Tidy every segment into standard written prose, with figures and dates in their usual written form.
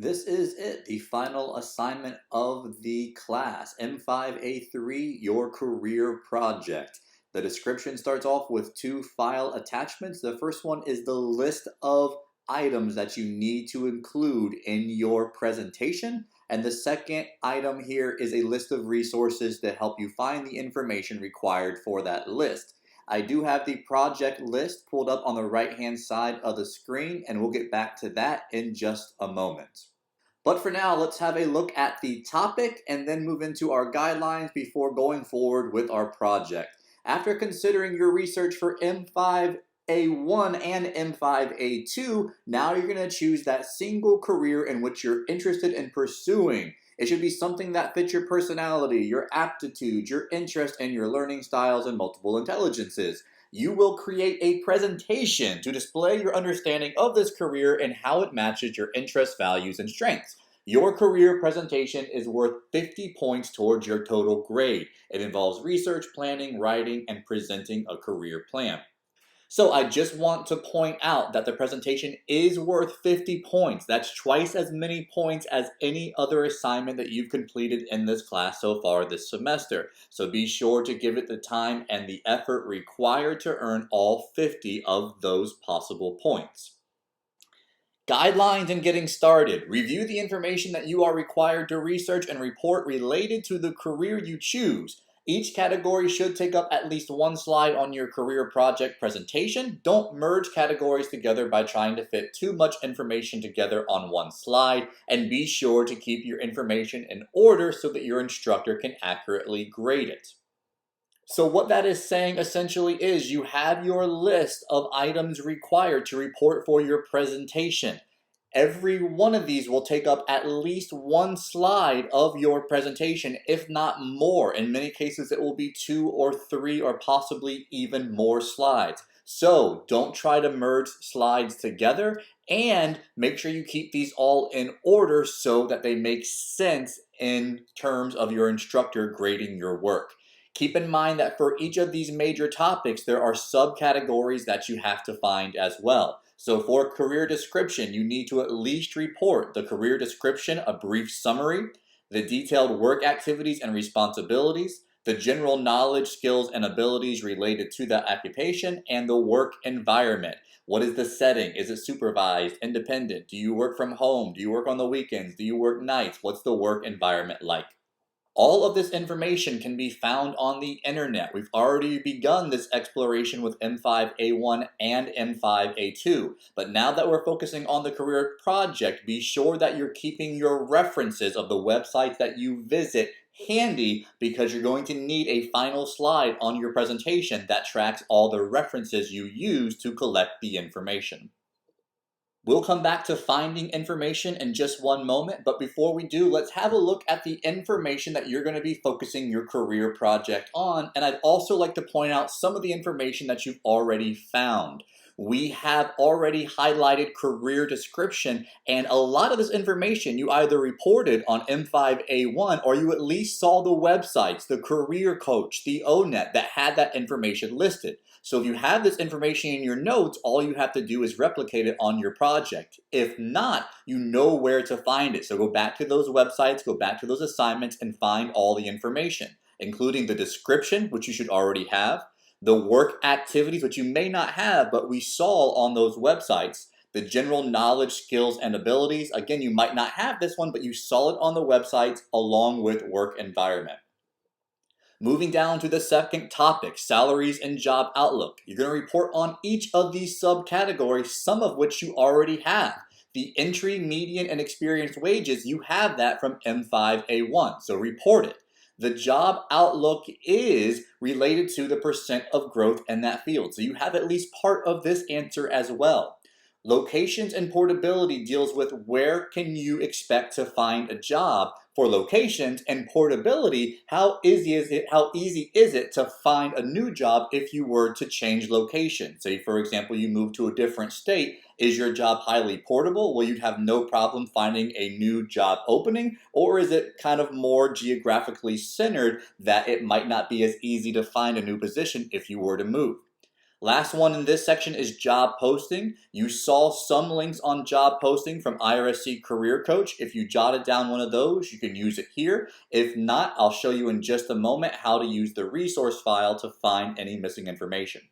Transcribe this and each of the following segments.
This is it, the final assignment of the class, M5A3, your career project. The description starts off with two file attachments. The first one is the list of items that you need to include in your presentation. And the second item here is a list of resources to help you find the information required for that list. I do have the project list pulled up on the right hand side of the screen, and we'll get back to that in just a moment. But for now, let's have a look at the topic and then move into our guidelines before going forward with our project. After considering your research for M5A1 and M5A2, now you're going to choose that single career in which you're interested in pursuing. It should be something that fits your personality, your aptitudes, your interest, and your learning styles and multiple intelligences. You will create a presentation to display your understanding of this career and how it matches your interests, values, and strengths. Your career presentation is worth 50 points towards your total grade. It involves research, planning, writing, and presenting a career plan. So I just want to point out that the presentation is worth 50 points. That's twice as many points as any other assignment that you've completed in this class so far this semester. So be sure to give it the time and the effort required to earn all 50 of those possible points. Guidelines in getting started. Review the information that you are required to research and report related to the career you choose. Each category should take up at least one slide on your career project presentation. Don't merge categories together by trying to fit too much information together on one slide, and be sure to keep your information in order so that your instructor can accurately grade it. So what that is saying essentially is you have your list of items required to report for your presentation. Every one of these will take up at least one slide of your presentation, if not more. In many cases, it will be 2 or 3 or possibly even more slides. So don't try to merge slides together, and make sure you keep these all in order so that they make sense in terms of your instructor grading your work. Keep in mind that for each of these major topics, there are subcategories that you have to find as well. So for career description, you need to at least report the career description, a brief summary, the detailed work activities and responsibilities, the general knowledge, skills, and abilities related to that occupation, and the work environment. What is the setting? Is it supervised, independent? Do you work from home? Do you work on the weekends? Do you work nights? What's the work environment like? All of this information can be found on the internet. We've already begun this exploration with M5A1 and M5A2. But now that we're focusing on the career project, be sure that you're keeping your references of the websites that you visit handy, because you're going to need a final slide on your presentation that tracks all the references you use to collect the information. We'll come back to finding information in just one moment, but before we do, let's have a look at the information that you're going to be focusing your career project on, and I'd also like to point out some of the information that you've already found. We have already highlighted career description, and a lot of this information you either reported on M5A1 or you at least saw the websites, the career coach, the ONET that had that information listed. So if you have this information in your notes, all you have to do is replicate it on your project. If not, you know where to find it. So go back to those websites, go back to those assignments, and find all the information, including the description, which you should already have, the work activities, which you may not have, but we saw on those websites, the general knowledge, skills, and abilities. Again, you might not have this one, but you saw it on the websites along with work environment. Moving down to the second topic, salaries and job outlook. You're going to report on each of these subcategories, some of which you already have. The entry, median, and experienced wages, you have that from M5A1, so report it. The job outlook is related to the percent of growth in that field, so you have at least part of this answer as well. Locations and portability deals with where can you expect to find a job. For locations and portability, how easy is it to find a new job if you were to change location? Say, for example, you move to a different state. Is your job highly portable? Well, you'd have no problem finding a new job opening, or is it kind of more geographically centered that it might not be as easy to find a new position if you were to move? Last one in this section is job posting. You saw some links on job posting from IRSC Career Coach. If you jotted down one of those, you can use it here. If not, I'll show you in just a moment how to use the resource file to find any missing information.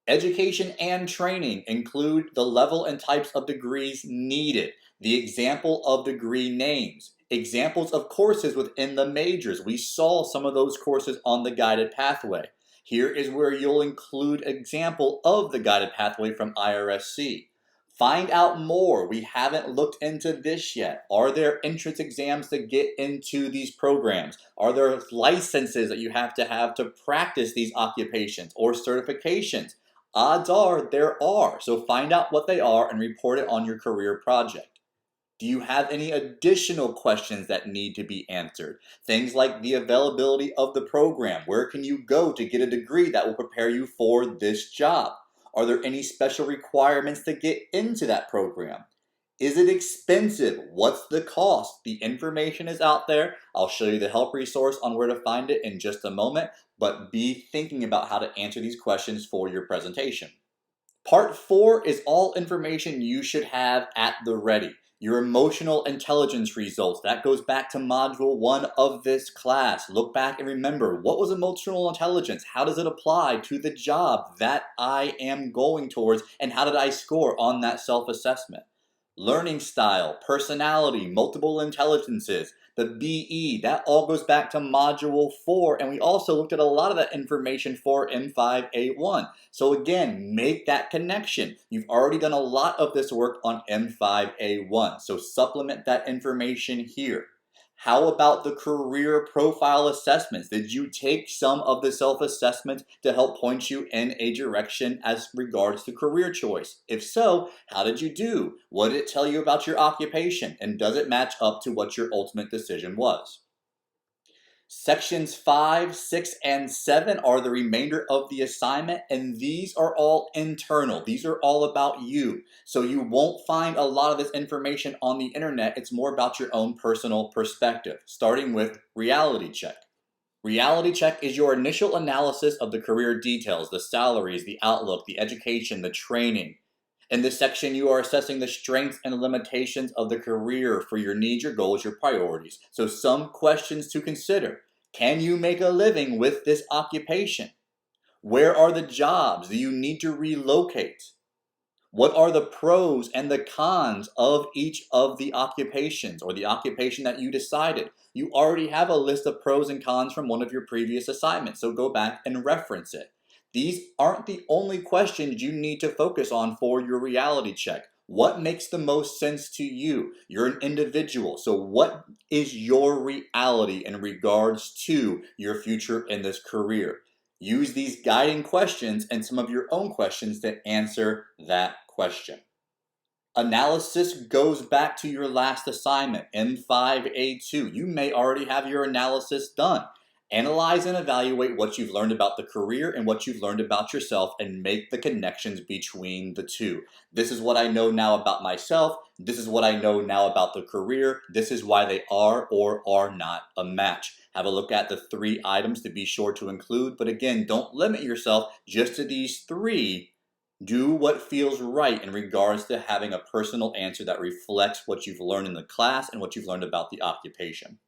Education and training include the level and types of degrees needed, the example of degree names, examples of courses within the majors. We saw some of those courses on the guided pathway. Here is where you'll include example of the guided pathway from IRSC. Find out more. We haven't looked into this yet. Are there entrance exams to get into these programs? Are there licenses that you have to practice these occupations or certifications? Odds are there are, so find out what they are and report it on your career project. Do you have any additional questions that need to be answered? Things like the availability of the program. Where can you go to get a degree that will prepare you for this job? Are there any special requirements to get into that program? Is it expensive? What's the cost? The information is out there. I'll show you the help resource on where to find it in just a moment, but be thinking about how to answer these questions for your presentation. Part 4 is all information you should have at the ready. Your emotional intelligence results. That goes back to module 1 of this class. Look back and remember, what was emotional intelligence? How does it apply to the job that I am going towards? And how did I score on that self-assessment? Learning style, personality, multiple intelligences, the BE, that all goes back to module 4, and we also looked at a lot of that information for M5A1. So again, make that connection. You've already done a lot of this work on M5A1, so supplement that information here. How about the career profile assessments? Did you take some of the self-assessment to help point you in a direction as regards to career choice? If so, how did you do? What did it tell you about your occupation? And does it match up to what your ultimate decision was? Sections 5, 6, and 7 are the remainder of the assignment, and these are all internal. These are all about you. So you won't find a lot of this information on the internet. It's more about your own personal perspective, starting with reality check. Reality check is your initial analysis of the career details, the salaries, the outlook, the education, the training. In this section, you are assessing the strengths and limitations of the career for your needs, your goals, your priorities. So some questions to consider. Can you make a living with this occupation? Where are the jobs? Do you need to relocate? What are the pros and the cons of each of the occupations or the occupation that you decided? You already have a list of pros and cons from one of your previous assignments, so go back and reference it. These aren't the only questions you need to focus on for your reality check. What makes the most sense to you? You're an individual, so what is your reality in regards to your future in this career? Use these guiding questions and some of your own questions to answer that question. Analysis goes back to your last assignment, M5A2. You may already have your analysis done. Analyze and evaluate what you've learned about the career and what you've learned about yourself and make the connections between the two. This is what I know now about myself. This is what I know now about the career. This is why they are or are not a match. Have a look at the 3 items to be sure to include, but again, don't limit yourself just to these 3. Do what feels right in regards to having a personal answer that reflects what you've learned in the class and what you've learned about the occupation.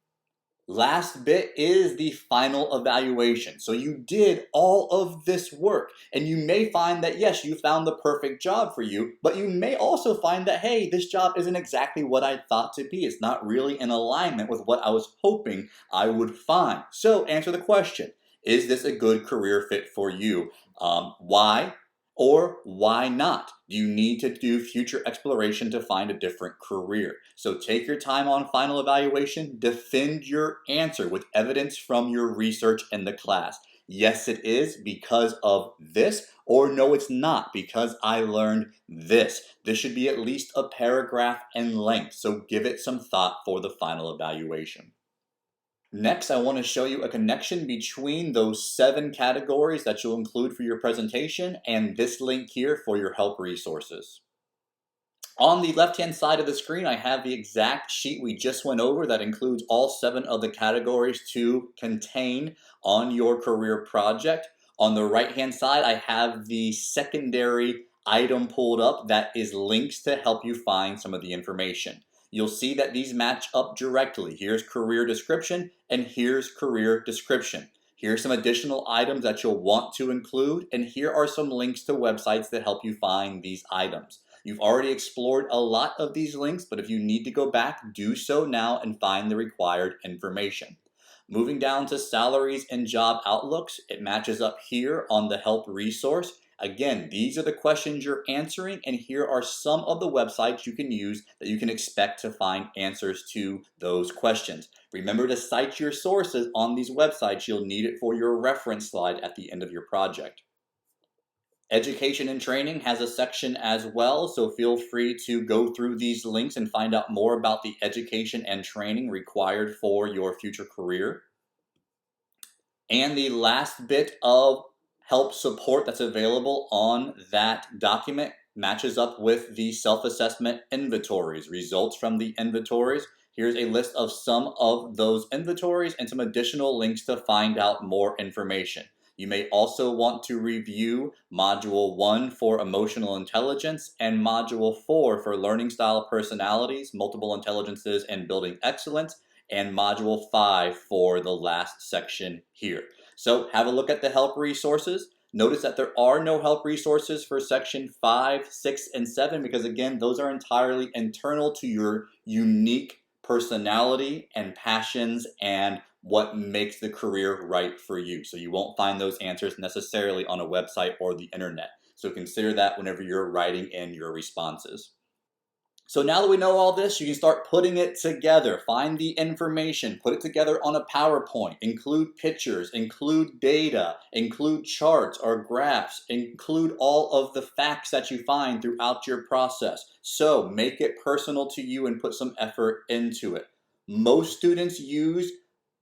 Last bit is the final evaluation. So you did all of this work and you may find that yes, you found the perfect job for you, but you may also find that hey, this job isn't exactly what I thought to be. It's not really in alignment with what I was hoping I would find. So answer the question, is this a good career fit for you? Why? Or why not? Do you need to do future exploration to find a different career? So take your time on final evaluation, defend your answer with evidence from your research in the class. Yes, it is because of this, or no, it's not because I learned this. This should be at least a paragraph in length, so give it some thought for the final evaluation. Next, I want to show you a connection between those 7 categories that you'll include for your presentation and this link here for your help resources. On the left-hand side of the screen, I have the exact sheet we just went over that includes all 7 of the categories to contain on your career project. On the right hand side, I have the secondary item pulled up that is links to help you find some of the information. You'll see that these match up directly. Here's career description and here's career description. Here's some additional items that you'll want to include, and here are some links to websites that help you find these items. You've already explored a lot of these links, but if you need to go back, do so now and find the required information. Moving down to salaries and job outlooks, it matches up here on the help resource. Again, these are the questions you're answering, and here are some of the websites you can use that you can expect to find answers to those questions. Remember to cite your sources on these websites. You'll need it for your reference slide at the end of your project. Education and training has a section as well, so feel free to go through these links and find out more about the education and training required for your future career. And the last bit of help support that's available on that document matches up with the self-assessment inventories, results from the inventories. Here's a list of some of those inventories and some additional links to find out more information. You may also want to review Module 1 for Emotional Intelligence and Module 4 for Learning Style Personalities, Multiple Intelligences, and Building Excellence, and Module 5 for the last section here. So have a look at the help resources. Notice that there are no help resources for section 5, 6, and 7 because again, those are entirely internal to your unique personality and passions and what makes the career right for you. So you won't find those answers necessarily on a website or the internet. So consider that whenever you're writing in your responses. So now that we know all this, you can start putting it together. Find the information, put it together on a PowerPoint, include pictures, include data, include charts or graphs, include all of the facts that you find throughout your process. So make it personal to you and put some effort into it. Most students use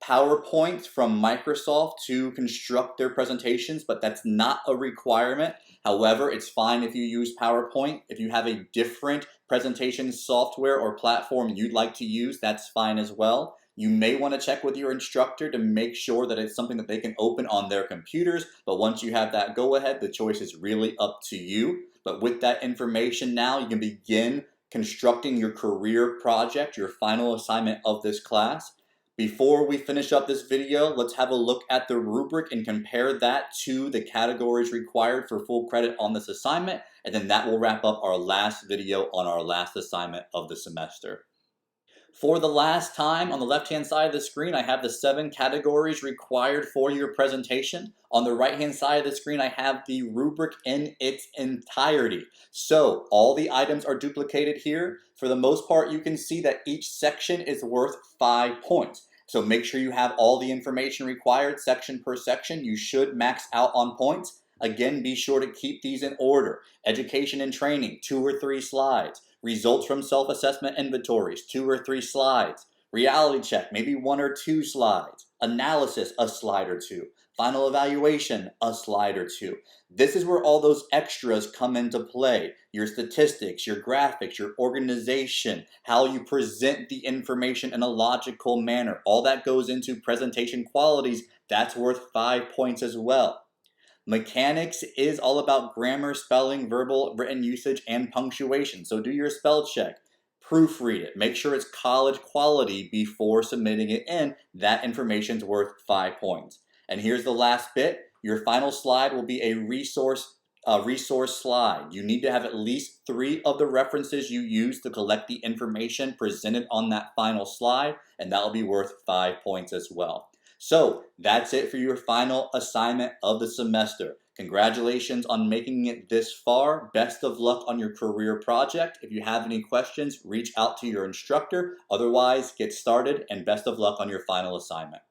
PowerPoints from Microsoft to construct their presentations, but that's not a requirement. However, it's fine if you use PowerPoint. If you have a different presentation software or platform you'd like to use, that's fine as well. You may want to check with your instructor to make sure that it's something that they can open on their computers, but once you have that go ahead, the choice is really up to you. But with that information now, you can begin constructing your career project, your final assignment of this class. Before we finish up this video, let's have a look at the rubric and compare that to the categories required for full credit on this assignment, and then that will wrap up our last video on our last assignment of the semester. For the last time, on the left-hand side of the screen, I have the 7 categories required for your presentation. On the right-hand side of the screen, I have the rubric in its entirety. So all the items are duplicated here. For the most part, you can see that each section is worth 5 points. So make sure you have all the information required section per section. You should max out on points. Again, be sure to keep these in order. Education and training, 2 or 3 slides. Results from self-assessment inventories, 2 or 3 slides. Reality check, maybe 1 or 2 slides. Analysis, a slide or 2. Final evaluation, a slide or 2. This is where all those extras come into play. Your statistics, your graphics, your organization, how you present the information in a logical manner. All that goes into presentation qualities. That's worth 5 points as well. Mechanics is all about grammar, spelling, verbal, written usage, and punctuation. So do your spell check. Proofread it. Make sure it's college quality before submitting it in. That information's worth 5 points. And here's the last bit. Your final slide will be a resource slide. You need to have at least 3 of the references you use to collect the information presented on that final slide, and that will be worth 5 points as well. So that's it for your final assignment of the semester. Congratulations on making it this far. Best of luck on your career project. If you have any questions, reach out to your instructor. Otherwise, get started and best of luck on your final assignment.